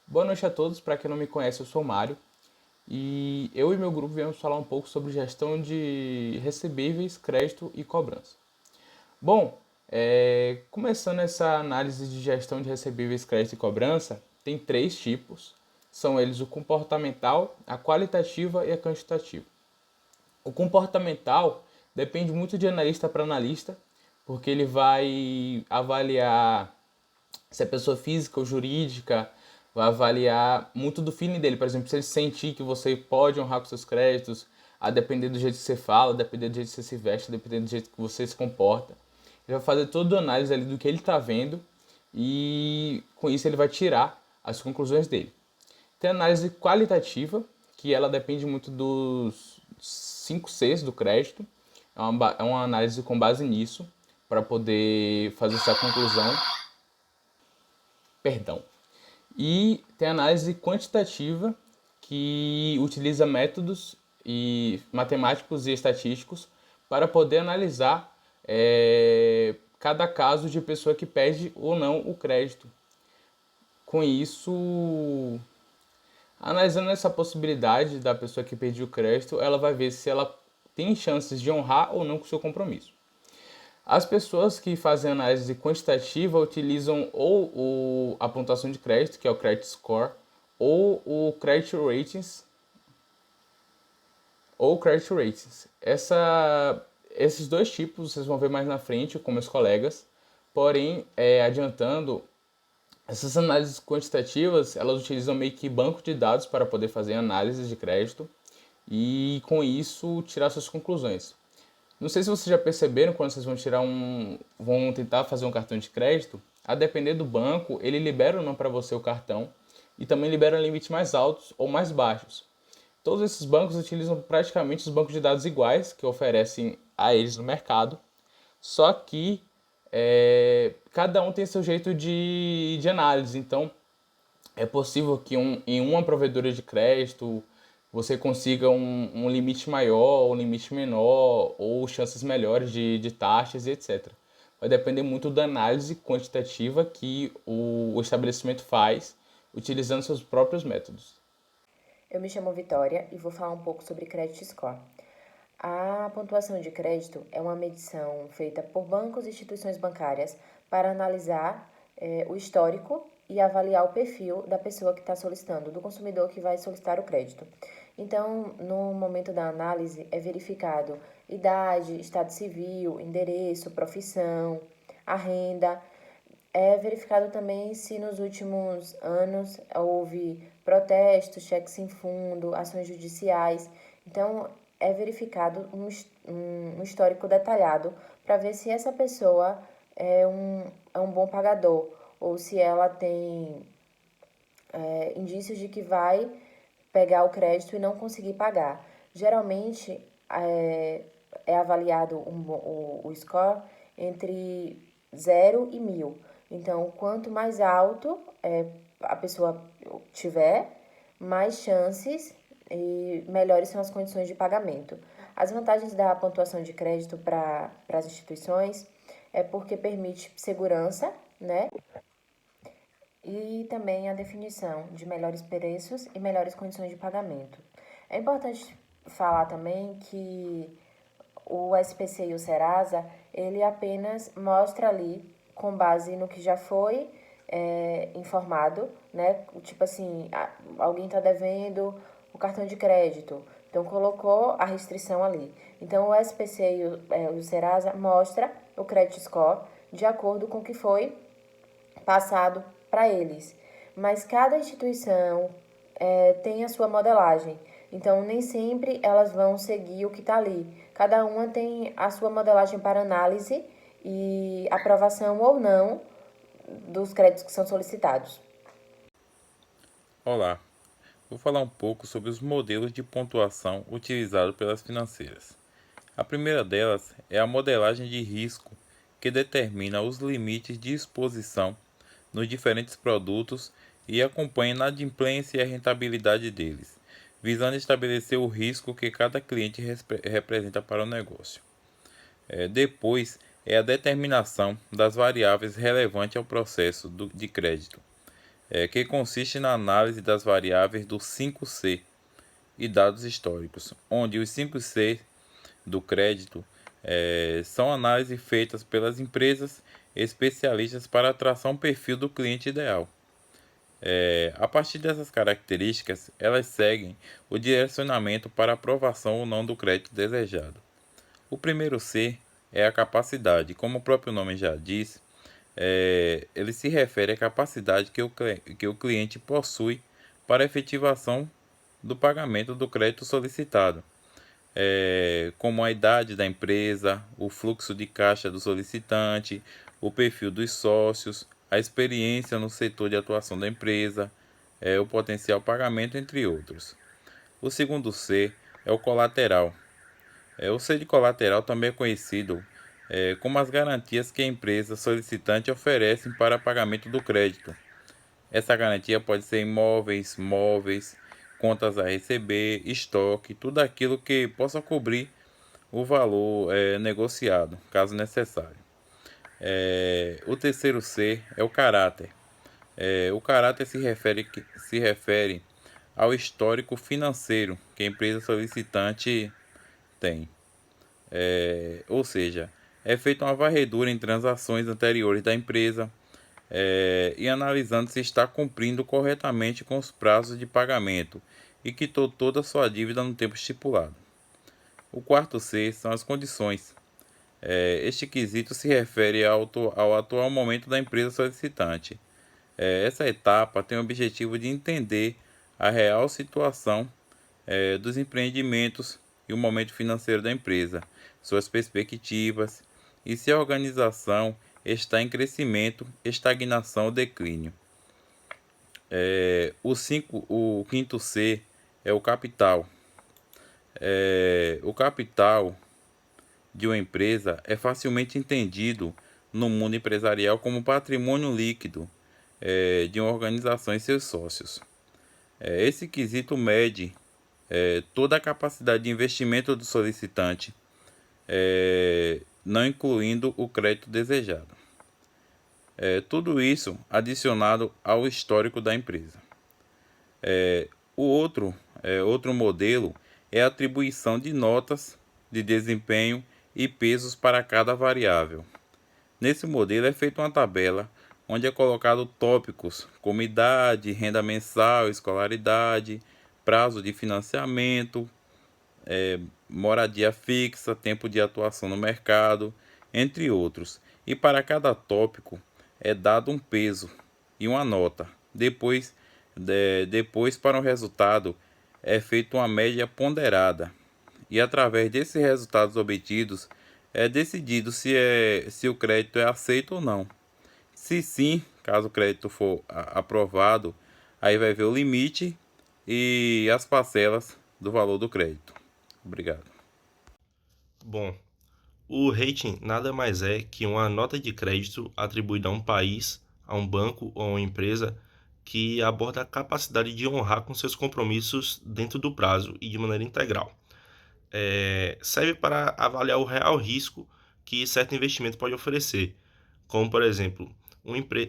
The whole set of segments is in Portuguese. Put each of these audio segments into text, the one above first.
Boa noite a todos, para quem não me conhece, eu sou o Mário e eu e meu grupo viemos falar um pouco sobre gestão de recebíveis, crédito e cobrança. Bom, começando essa análise de gestão de recebíveis, crédito e cobrança, tem três tipos, são eles o comportamental, a qualitativa e a quantitativa. O comportamental depende muito de analista para analista, porque ele vai avaliar se é pessoa física ou jurídica, vai avaliar muito do feeling dele. Por exemplo, se ele sentir que você pode honrar com seus créditos, a depender do jeito que você fala, a depender do jeito que você se veste, a depender do jeito que você se comporta. Ele vai fazer toda a análise ali do que ele está vendo e com isso ele vai tirar as conclusões dele. Tem a análise qualitativa, que ela depende muito dos 5 Cs do crédito. É uma análise com base nisso, para poder fazer essa conclusão. Perdão. E tem a análise quantitativa, que utiliza métodos matemáticos e estatísticos para poder analisar cada caso de pessoa que pede ou não o crédito. Com isso, analisando essa possibilidade da pessoa que pediu o crédito, ela vai ver se ela tem chances de honrar ou não com o seu compromisso. As pessoas que fazem análise quantitativa utilizam ou a pontuação de crédito, que é o Credit Score, ou o Credit Ratings, Esses dois tipos vocês vão ver mais na frente com meus colegas. Porém, adiantando, essas análises quantitativas, elas utilizam meio que banco de dados para poder fazer análises de crédito e, com isso, tirar suas conclusões. Não sei se vocês já perceberam, quando vocês vão tentar fazer um cartão de crédito, a depender do banco, ele libera ou não para você o cartão e também libera limites mais altos ou mais baixos. Todos esses bancos utilizam praticamente os bancos de dados iguais que oferecem a eles no mercado, só que cada um tem seu jeito de análise. Então, é possível que em uma provedora de crédito você consiga um limite maior, um limite menor, ou chances melhores de taxas e etc. Vai depender muito da análise quantitativa que o estabelecimento faz, utilizando seus próprios métodos. Eu me chamo Vitória e vou falar um pouco sobre Credit Score. A pontuação de crédito é uma medição feita por bancos e instituições bancárias para analisar o histórico e avaliar o perfil da pessoa que está solicitando, do consumidor que vai solicitar o crédito. Então, no momento da análise, é verificado idade, estado civil, endereço, profissão, a renda. É verificado também se nos últimos anos houve protestos, cheques sem fundo, ações judiciais. Então, é verificado um histórico detalhado para ver se essa pessoa é um bom pagador ou se ela tem indícios de que vai pegar o crédito e não conseguir pagar. Geralmente, é avaliado o score entre 0 e 1000. Então, quanto mais alto a pessoa tiver, mais chances e melhores são as condições de pagamento. As vantagens da pontuação de crédito para as instituições é porque permite segurança, né? E também a definição de melhores preços e melhores condições de pagamento. É importante falar também que o SPC e o Serasa, ele apenas mostra ali, com base no que já foi informado, né? Tipo assim, alguém está devendo o cartão de crédito, então colocou a restrição ali. Então o SPC e o Serasa mostra o credit score de acordo com o que foi passado para eles. Mas cada instituição tem a sua modelagem. Então, nem sempre elas vão seguir o que está ali. Cada uma tem a sua modelagem para análise e aprovação ou não dos créditos que são solicitados. Olá, vou falar um pouco sobre os modelos de pontuação utilizados pelas financeiras. A primeira delas é a modelagem de risco, que determina os limites de exposição nos diferentes produtos e acompanha a inadimplência e a rentabilidade deles, visando estabelecer o risco que cada cliente representa para o negócio. Depois é a determinação das variáveis relevantes ao processo de crédito. que consiste na análise das variáveis do 5C e dados históricos, onde os 5C do crédito são análises feitas pelas empresas especialistas para traçar um perfil do cliente ideal. A partir dessas características, elas seguem o direcionamento para aprovação ou não do crédito desejado. O primeiro C é a capacidade. Como o próprio nome já diz, ele se refere à capacidade que o cliente possui para a efetivação do pagamento do crédito solicitado, como a idade da empresa, o fluxo de caixa do solicitante, o perfil dos sócios, a experiência no setor de atuação da empresa, o potencial pagamento, entre outros. O segundo C é o colateral. O C de colateral também é conhecido como as garantias que a empresa solicitante oferece para pagamento do crédito. Essa garantia pode ser imóveis, móveis, contas a receber, estoque, tudo aquilo que possa cobrir o valor negociado, caso necessário. O terceiro C é o caráter. O caráter se refere ao histórico financeiro que a empresa solicitante tem. Ou seja, é feita uma varredura em transações anteriores da empresa e analisando se está cumprindo corretamente com os prazos de pagamento e quitou toda a sua dívida no tempo estipulado. O quarto C são as condições. Este quesito se refere ao atual momento da empresa solicitante. Essa etapa tem o objetivo de entender a real situação dos empreendimentos e o momento financeiro da empresa, suas perspectivas e se a organização está em crescimento, estagnação ou declínio. O quinto C é o capital. O capital de uma empresa é facilmente entendido no mundo empresarial como patrimônio líquido de uma organização e seus sócios. Esse quesito mede toda a capacidade de investimento do solicitante, não incluindo o crédito desejado. Tudo isso adicionado ao histórico da empresa. Outro modelo é a atribuição de notas de desempenho e pesos para cada variável. Nesse modelo é feita uma tabela onde é colocado tópicos como idade, renda mensal, escolaridade, prazo de financiamento, moradia fixa, tempo de atuação no mercado, entre outros. E para cada tópico é dado um peso e uma nota. Depois, para o resultado, é feita uma média ponderada. E através desses resultados obtidos, é decidido se o crédito é aceito ou não. Se sim, caso o crédito for aprovado, aí vai ver o limite e as parcelas do valor do crédito. Obrigado. Bom, o rating nada mais é que uma nota de crédito atribuída a um país, a um banco ou a uma empresa que aborda a capacidade de honrar com seus compromissos dentro do prazo e de maneira integral. Serve para avaliar o real risco que certo investimento pode oferecer, como, por exemplo,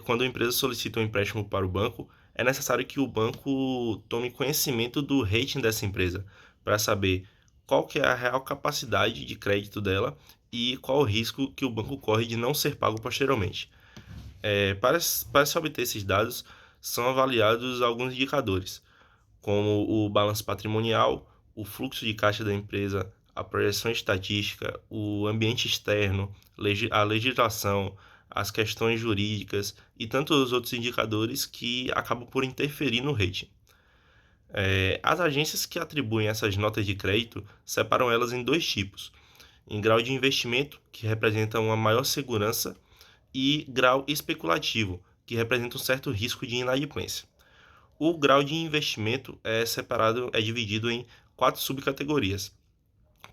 quando a empresa solicita um empréstimo para o banco, é necessário que o banco tome conhecimento do rating dessa empresa, para saber qual que é a real capacidade de crédito dela e qual o risco que o banco corre de não ser pago posteriormente. Para se obter esses dados, são avaliados alguns indicadores, como o balanço patrimonial, o fluxo de caixa da empresa, a projeção estatística, o ambiente externo, a legislação, as questões jurídicas e tantos outros indicadores que acabam por interferir no rating. As agências que atribuem essas notas de crédito separam elas em dois tipos: em grau de investimento, que representa uma maior segurança, e grau especulativo, que representa um certo risco de inadimplência. O grau de investimento é dividido em 4 subcategorias,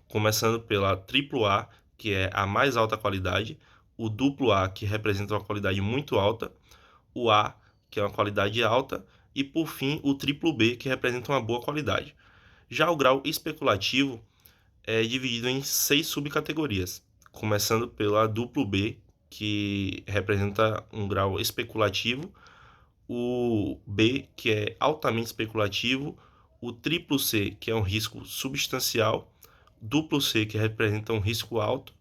começando pela AAA, que é a mais alta qualidade, o AA, que representa uma qualidade muito alta, o A, que é uma qualidade alta, e por fim o BBB, que representa uma boa qualidade. Já o grau especulativo é dividido em 6 subcategorias, começando pela B, que representa um grau especulativo, o B, que é altamente especulativo, o triplo C, que é um risco substancial, duplo C, que representa um risco alto,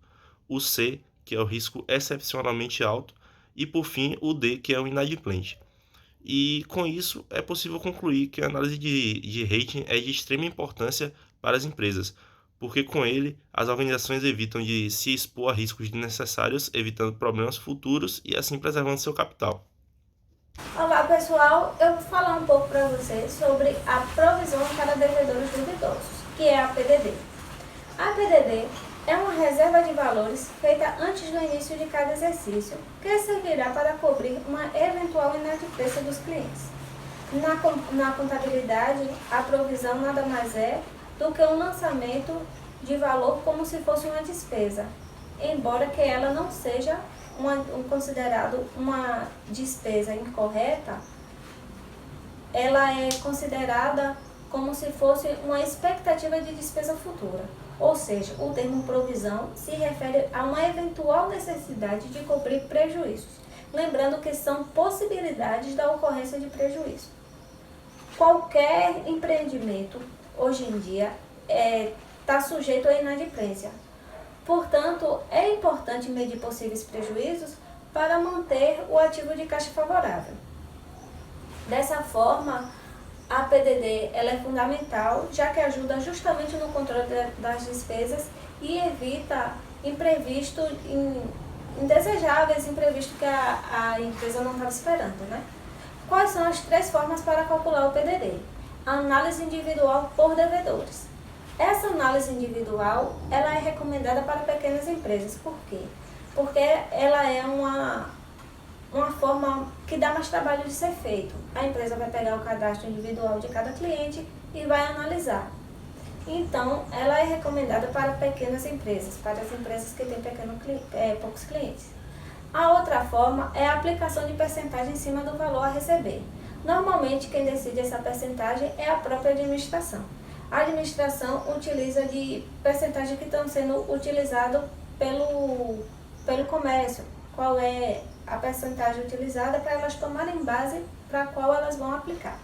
o C, que é o risco excepcionalmente alto, e por fim o D, que é o inadimplente. E com isso é possível concluir que a análise de rating é de extrema importância para as empresas, porque com ele as organizações evitam de se expor a riscos desnecessários, evitando problemas futuros e assim preservando seu capital. Olá pessoal, eu vou falar um pouco para vocês sobre a provisão para devedores duvidosos, que é a PDD. A PDD é uma reserva de valores feita antes do início de cada exercício, que servirá para cobrir uma eventual inadimplência dos clientes. Na contabilidade, a provisão nada mais é do que um lançamento de valor como se fosse uma despesa, embora que ela não seja considerado uma despesa incorreta, ela é considerada como se fosse uma expectativa de despesa futura. Ou seja, o termo provisão se refere a uma eventual necessidade de cobrir prejuízos, lembrando que são possibilidades da ocorrência de prejuízo. Qualquer empreendimento, hoje em dia, está sujeito à inadimplência. Portanto, é importante medir possíveis prejuízos para manter o ativo de caixa favorável. Dessa forma, a PDD ela é fundamental, já que ajuda justamente no controle das despesas e evita imprevistos indesejáveis, imprevistos que a empresa não estava esperando, né? Quais são as 3 formas para calcular o PDD? A análise individual por devedores. Essa análise individual ela é recomendada para pequenas empresas. Por quê? Porque ela é uma forma que dá mais trabalho de ser feito. A empresa vai pegar o cadastro individual de cada cliente e vai analisar. Então, ela é recomendada para pequenas empresas, para as empresas que têm poucos clientes. A outra forma é a aplicação de percentagem em cima do valor a receber. Normalmente, quem decide essa percentagem é a própria administração. A administração utiliza de percentagem que estão sendo utilizado pelo comércio. Qual é a percentagem utilizada para elas tomarem base para qual elas vão aplicar.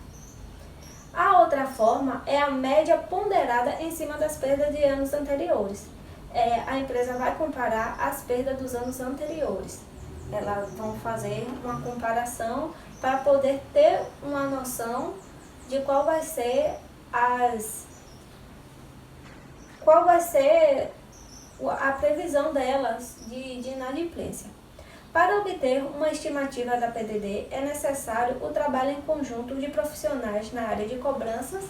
A outra forma é a média ponderada em cima das perdas de anos anteriores. A empresa vai comparar as perdas dos anos anteriores. Elas vão fazer uma comparação para poder ter uma noção de qual vai ser a previsão delas de inadimplência. Para obter uma estimativa da PDD, é necessário o trabalho em conjunto de profissionais na área de cobranças,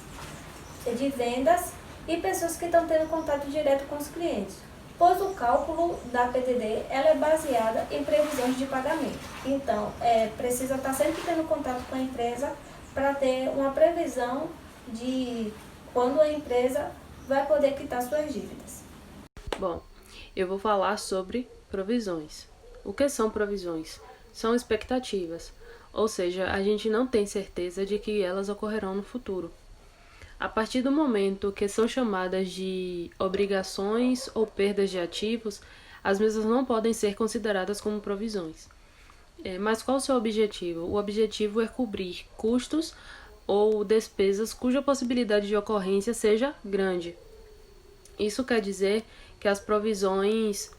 de vendas e pessoas que estão tendo contato direto com os clientes, pois o cálculo da PDD ela é baseada em previsões de pagamento. Então, precisa estar sempre tendo contato com a empresa para ter uma previsão de quando a empresa vai poder quitar suas dívidas. Bom, eu vou falar sobre provisões. O que são provisões? São expectativas, ou seja, a gente não tem certeza de que elas ocorrerão no futuro. A partir do momento que são chamadas de obrigações ou perdas de ativos, as mesmas não podem ser consideradas como provisões. Mas qual o seu objetivo? O objetivo é cobrir custos ou despesas cuja possibilidade de ocorrência seja grande. Isso quer dizer que as provisões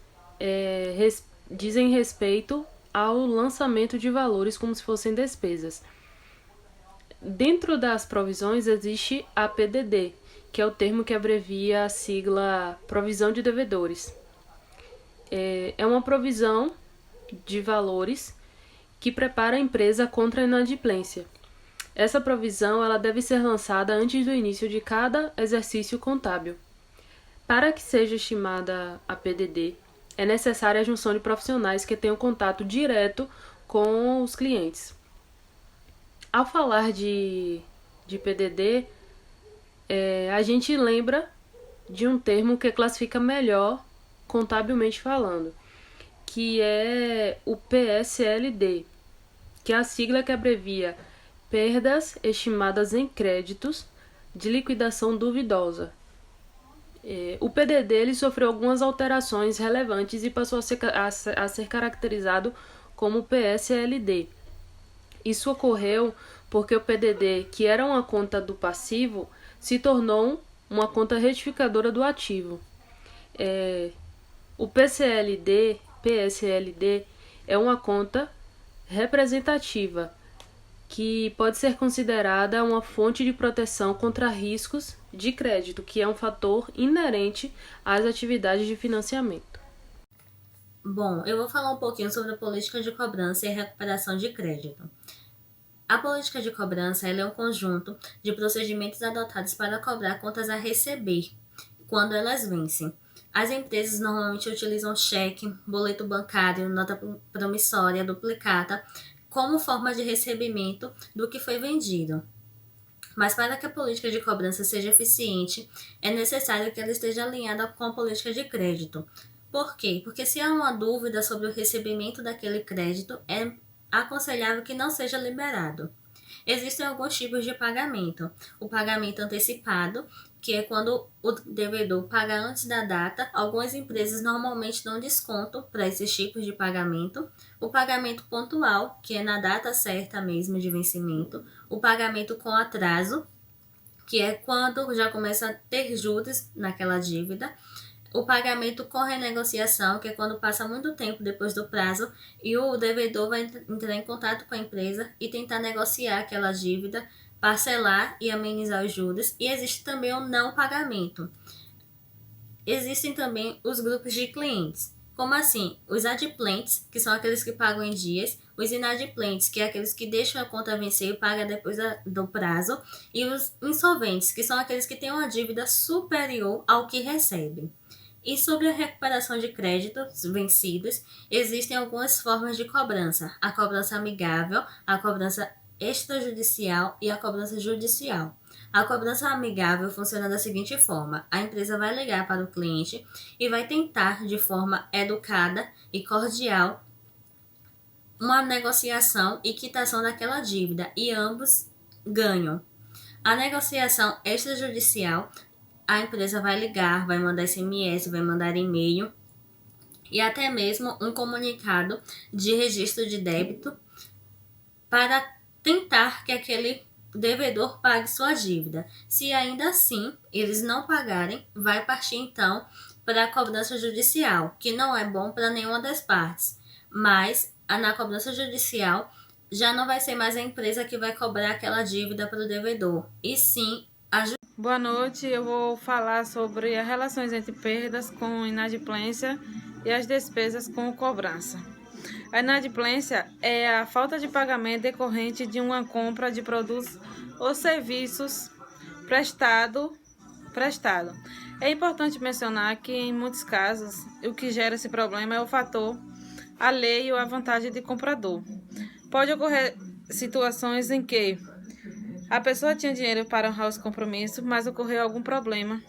dizem respeito ao lançamento de valores como se fossem despesas. Dentro das provisões existe a PDD, que é o termo que abrevia a sigla Provisão de Devedores. É uma provisão de valores que prepara a empresa contra a inadimplência. Essa provisão ela deve ser lançada antes do início de cada exercício contábil. Para que seja estimada a PDD, é necessária a junção de profissionais que tenham contato direto com os clientes. Ao falar de PDD, a gente lembra de um termo que classifica melhor contabilmente falando, que é o PSLD, que é a sigla que abrevia Perdas Estimadas em Créditos de Liquidação Duvidosa. O PDD ele sofreu algumas alterações relevantes e passou a ser caracterizado como PSLD. Isso ocorreu porque o PDD, que era uma conta do passivo, se tornou uma conta retificadora do ativo. O PSLD é uma conta representativa, que pode ser considerada uma fonte de proteção contra riscos de crédito, que é um fator inerente às atividades de financiamento. Bom, eu vou falar um pouquinho sobre a política de cobrança e recuperação de crédito. A política de cobrança é um conjunto de procedimentos adotados para cobrar contas a receber quando elas vencem. As empresas normalmente utilizam cheque, boleto bancário, nota promissória, duplicata, como forma de recebimento do que foi vendido. Mas para que a política de cobrança seja eficiente, é necessário que ela esteja alinhada com a política de crédito. Por quê? Porque se há uma dúvida sobre o recebimento daquele crédito, é aconselhável que não seja liberado. Existem alguns tipos de pagamento. O pagamento antecipado, que é quando o devedor paga antes da data. Algumas empresas normalmente dão desconto para esses tipos de pagamento. O pagamento pontual, que é na data certa mesmo de vencimento. O pagamento com atraso, que é quando já começa a ter juros naquela dívida. O pagamento com renegociação, que é quando passa muito tempo depois do prazo e o devedor vai entrar em contato com a empresa e tentar negociar aquela dívida, parcelar e amenizar os juros. E existe também o não pagamento. Existem também os grupos de clientes. Como assim? Os adimplentes, que são aqueles que pagam em dias, os inadimplentes, que é aqueles que deixam a conta vencer e pagam depois do prazo, e os insolventes, que são aqueles que têm uma dívida superior ao que recebem. E sobre a recuperação de créditos vencidos, existem algumas formas de cobrança: a cobrança amigável, a cobrança extrajudicial e a cobrança judicial. A cobrança amigável funciona da seguinte forma: a empresa vai ligar para o cliente e vai tentar, de forma educada e cordial, uma negociação e quitação daquela dívida, e ambos ganham. A negociação extrajudicial, a empresa vai ligar, vai mandar SMS, vai mandar e-mail e até mesmo um comunicado de registro de débito para tentar que aquele devedor pague sua dívida. Se ainda assim eles não pagarem, vai partir então para a cobrança judicial, que não é bom para nenhuma das partes, mas na cobrança judicial já não vai ser mais a empresa que vai cobrar aquela dívida para o devedor, e sim a justiça. Boa noite, eu vou falar sobre as relações entre perdas com inadimplência e as despesas com cobrança. A inadimplência é a falta de pagamento decorrente de uma compra de produtos ou serviços prestado. É importante mencionar que, em muitos casos, o que gera esse problema é o fator alheio à vontade de comprador. Pode ocorrer situações em que a pessoa tinha dinheiro para honrar os compromissos, mas ocorreu algum problema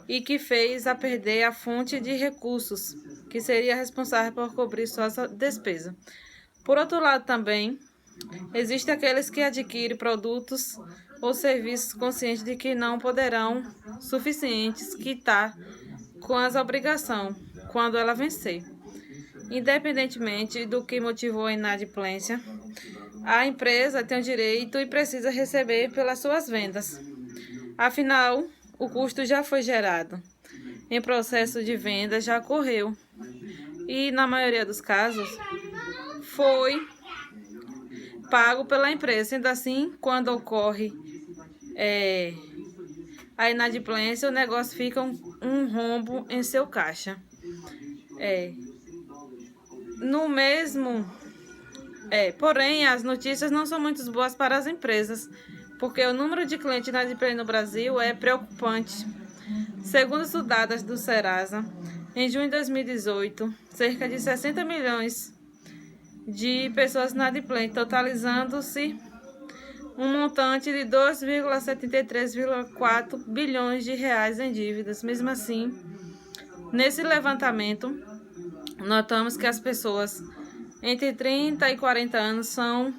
e que fez a perder a fonte de recursos, que seria responsável por cobrir suas despesas. Por outro lado também, existem aqueles que adquirem produtos ou serviços conscientes de que não poderão suficientes quitar com as obrigações quando ela vencer. Independentemente do que motivou a inadimplência, a empresa tem o direito e precisa receber pelas suas vendas. Afinal, o custo já foi gerado, em processo de venda já ocorreu e, na maioria dos casos, foi pago pela empresa. Sendo assim, quando ocorre a inadimplência, o negócio fica um rombo em seu caixa. Porém, as notícias não são muito boas para as empresas, porque o número de clientes inadimplentes no Brasil é preocupante. Segundo os dados do Serasa, em junho de 2018, cerca de 60 milhões de pessoas inadimplentes, totalizando-se um montante de 2,73,4 bilhões de reais em dívidas. Mesmo assim, nesse levantamento, notamos que as pessoas entre 30 e 40 anos são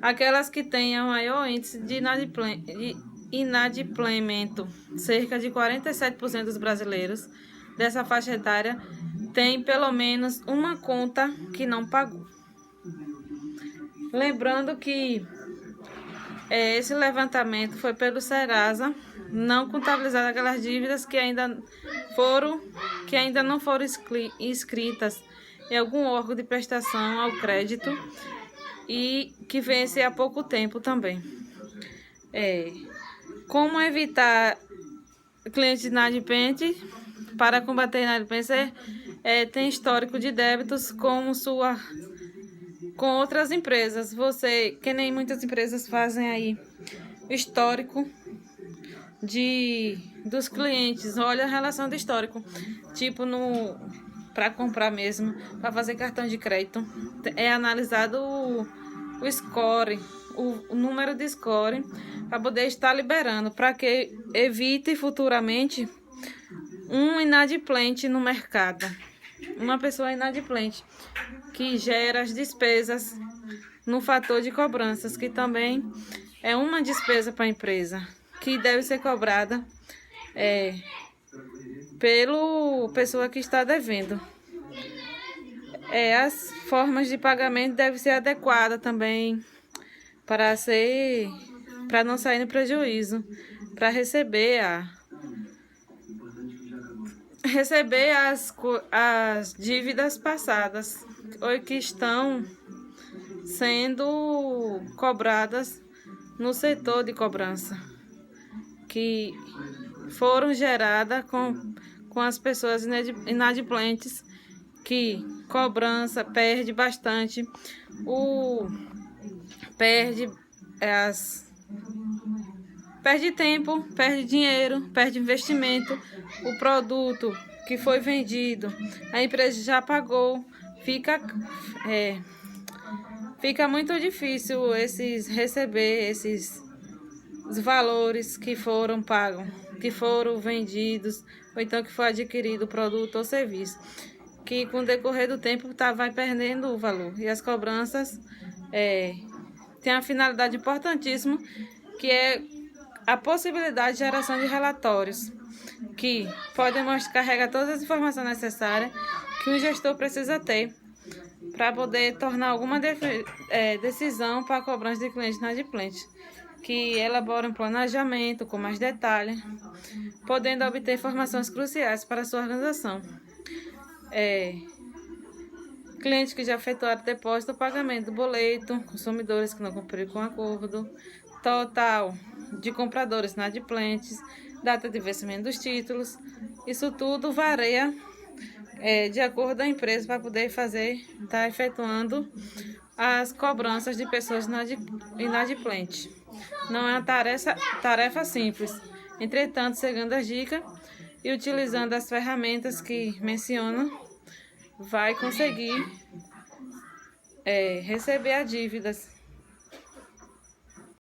aquelas que têm o maior índice de inadimplemento. Cerca de 47% dos brasileiros dessa faixa etária têm pelo menos uma conta que não pagou. Lembrando que esse levantamento foi pelo Serasa, não contabilizando aquelas dívidas que ainda não foram inscritas em algum órgão de prestação ao crédito e que vence há pouco tempo também. Como evitar clientes inadimplentes? Para combater a inadimplência, tem histórico de débitos com outras empresas. Que nem muitas empresas fazem aí, histórico dos clientes. Olha a relação de histórico, tipo para comprar mesmo, para fazer cartão de crédito, é analisado o score, o número de score, para poder estar liberando, para que evite futuramente um inadimplente no mercado, uma pessoa inadimplente que gera as despesas no fator de cobranças, que também é uma despesa para a empresa, que deve ser cobrada pela pessoa que está devendo. As formas de pagamento devem ser adequadas também para não sair no prejuízo, para receber as dívidas passadas ou que estão sendo cobradas no setor de cobrança, que foram geradas com as pessoas inadimplentes, que cobrança perde bastante, perde tempo, perde dinheiro, perde investimento, o produto que foi vendido, a empresa já pagou, fica muito difícil receber esses valores que foram pagos, que foram vendidos, ou então que foi adquirido o produto ou serviço, que com o decorrer do tempo vai perdendo o valor. E as cobranças têm a finalidade importantíssima, que é a possibilidade de geração de relatórios, que podem carregar todas as informações necessárias que o gestor precisa ter para poder tornar alguma decisão para a cobrança de clientes inadimplentes, que elabora um planejamento com mais detalhe, podendo obter informações cruciais para a sua organização. Clientes que já efetuaram depósito ou pagamento do boleto, consumidores que não cumpriram com o acordo, total de compradores inadimplentes, data de vencimento dos títulos. Isso tudo varia de acordo com a empresa para poder estar efetuando as cobranças de pessoas inadimplentes. Não é uma tarefa simples. Entretanto, seguindo as dicas e utilizando as ferramentas que mencionam, vai conseguir receber as dívidas